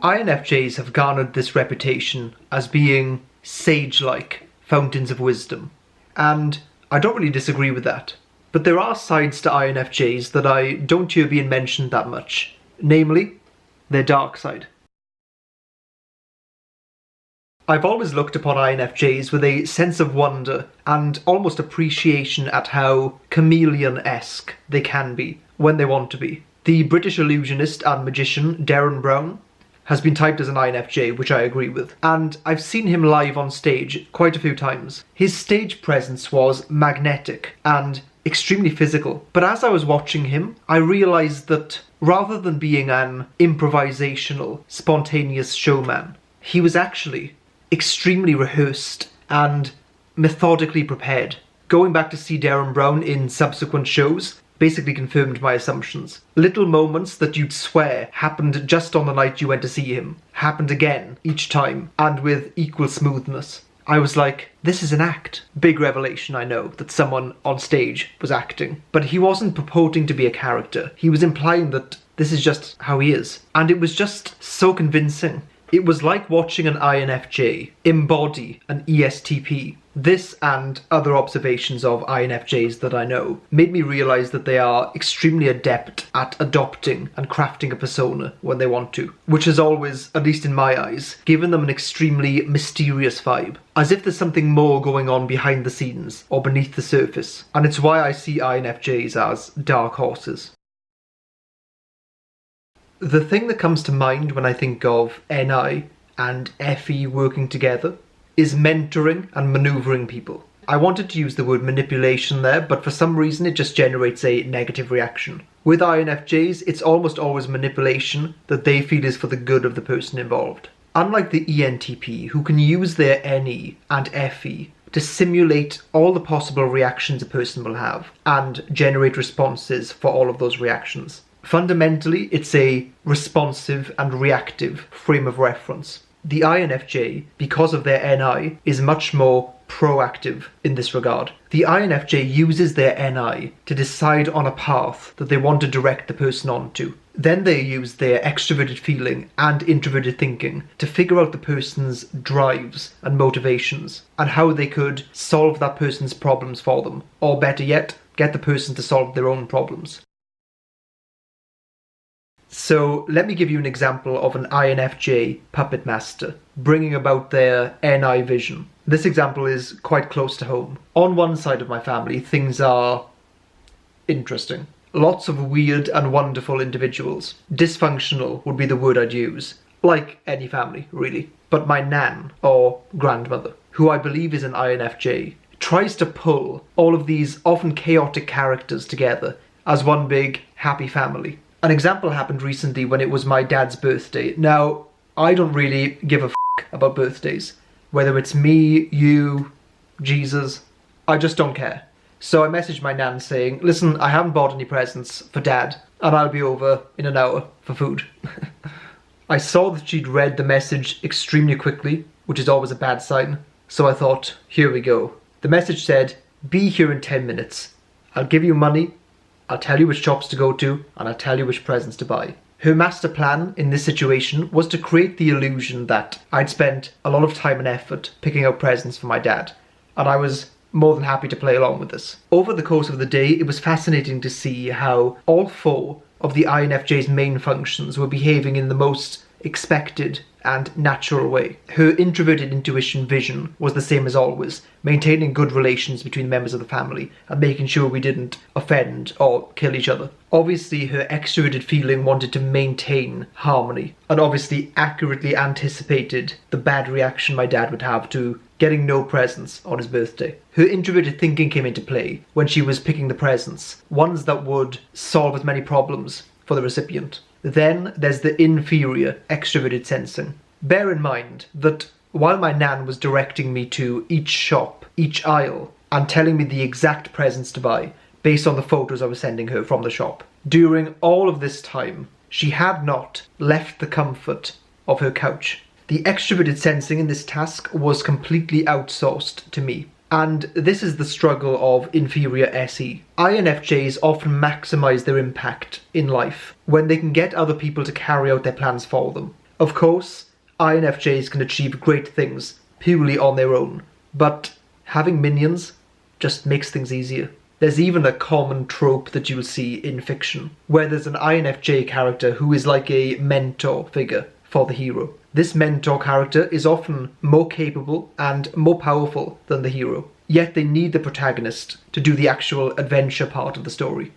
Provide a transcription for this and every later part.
INFJs have garnered this reputation as being sage-like fountains of wisdom, and I don't really disagree with that. But there are sides to INFJs that I don't hear being mentioned that much, namely, their dark side. I've always looked upon INFJs with a sense of wonder and almost appreciation at how chameleon-esque they can be when they want to be. The British illusionist and magician Derren Brown has been typed as an INFJ, which I agree with, and I've seen him live on stage quite a few times. His stage presence was magnetic and extremely physical, but as I was watching him, I realised that rather than being an improvisational, spontaneous showman, he was actually extremely rehearsed and methodically prepared. Going back to see Derren Brown in subsequent shows basically confirmed my assumptions. Little moments that you'd swear happened just on the night you went to see him happened again each time, and with equal smoothness. I was like, this is an act. Big revelation, I know, that someone on stage was acting. But he wasn't purporting to be a character. He was implying that this is just how he is. And it was just so convincing. It was like watching an INFJ embody an ESTP. This and other observations of INFJs that I know made me realise that they are extremely adept at adopting and crafting a persona when they want to, which has always, at least in my eyes, given them an extremely mysterious vibe, as if there's something more going on behind the scenes or beneath the surface, and it's why I see INFJs as dark horses. The thing that comes to mind when I think of NI and FE working together is mentoring and manoeuvring people. I wanted to use the word manipulation there, but for some reason it just generates a negative reaction. With INFJs, it's almost always manipulation that they feel is for the good of the person involved. Unlike the ENTP, who can use their NE and FE to simulate all the possible reactions a person will have and generate responses for all of those reactions. Fundamentally, it's a responsive and reactive frame of reference. The INFJ, because of their NI, is much more proactive in this regard. The INFJ uses their NI to decide on a path that they want to direct the person onto. Then they use their extroverted feeling and introverted thinking to figure out the person's drives and motivations and how they could solve that person's problems for them, or better yet, get the person to solve their own problems. So let me give you an example of an INFJ puppet master bringing about their NI vision. This example is quite close to home. On one side of my family, things are interesting. Lots of weird and wonderful individuals. Dysfunctional would be the word I'd use. Like any family, really. But my nan, or grandmother, who I believe is an INFJ, tries to pull all of these often chaotic characters together as one big happy family. An example happened recently when it was my dad's birthday. Now, I don't really give a f*** about birthdays. Whether it's me, you, Jesus, I just don't care. So I messaged my nan saying, listen, I haven't bought any presents for dad, and I'll be over in an hour for food. I saw that she'd read the message extremely quickly, which is always a bad sign. So I thought, here we go. The message said, be here in 10 minutes. I'll give you money. I'll tell you which shops to go to, and I'll tell you which presents to buy. Her master plan in this situation was to create the illusion that I'd spent a lot of time and effort picking out presents for my dad, and I was more than happy to play along with this. Over the course of the day, it was fascinating to see how all four of the INFJ's main functions were behaving in the most expected and natural way. Her introverted intuition vision was the same as always, maintaining good relations between members of the family and making sure we didn't offend or kill each other. Obviously, her extroverted feeling wanted to maintain harmony and obviously accurately anticipated the bad reaction my dad would have to getting no presents on his birthday. Her introverted thinking came into play when she was picking the presents, ones that would solve as many problems for the recipient. Then there's the inferior extroverted sensing. Bear in mind that while my nan was directing me to each shop, each aisle, and telling me the exact presents to buy based on the photos I was sending her from the shop, during all of this time, she had not left the comfort of her couch. The extroverted sensing in this task was completely outsourced to me. And this is the struggle of inferior SE. INFJs often maximise their impact in life when they can get other people to carry out their plans for them. Of course, INFJs can achieve great things purely on their own, but having minions just makes things easier. There's even a common trope that you'll see in fiction, where there's an INFJ character who is like a mentor figure for the hero. This mentor character is often more capable and more powerful than the hero, yet they need the protagonist to do the actual adventure part of the story.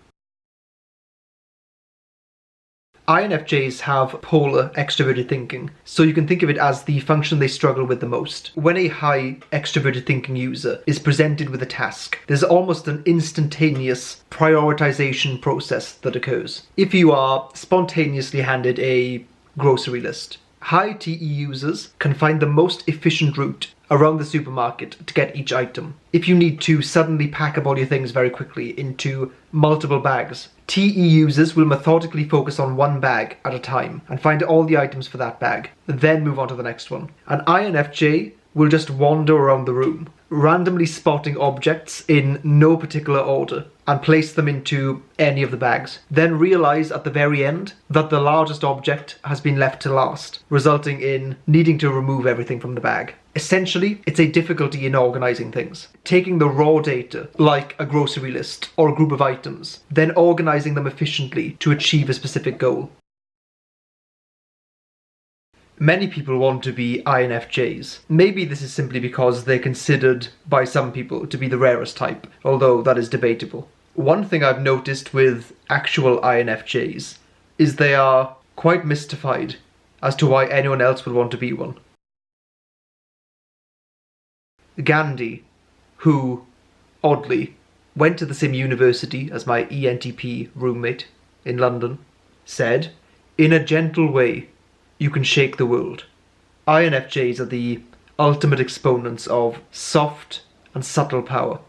INFJs have polar extroverted thinking, so you can think of it as the function they struggle with the most. When a high extroverted thinking user is presented with a task, there's almost an instantaneous prioritization process that occurs. If you are spontaneously handed a grocery list, high TE users can find the most efficient route around the supermarket to get each item. If you need to suddenly pack up all your things very quickly into multiple bags, TE users will methodically focus on one bag at a time and find all the items for that bag, then move on to the next one. An INFJ will just wander around the room, randomly spotting objects in no particular order and place them into any of the bags, then realize at the very end that the largest object has been left to last, resulting in needing to remove everything from the bag. Essentially, it's a difficulty in organizing things. Taking the raw data, like a grocery list or a group of items, then organizing them efficiently to achieve a specific goal. Many people want to be INFJs. Maybe this is simply because they're considered by some people to be the rarest type, although that is debatable. One thing I've noticed with actual INFJs is they are quite mystified as to why anyone else would want to be one. Gandhi, who, oddly, went to the same university as my ENTP roommate in London, said, "In a gentle way, you can shake the world." INFJs are the ultimate exponents of soft and subtle power.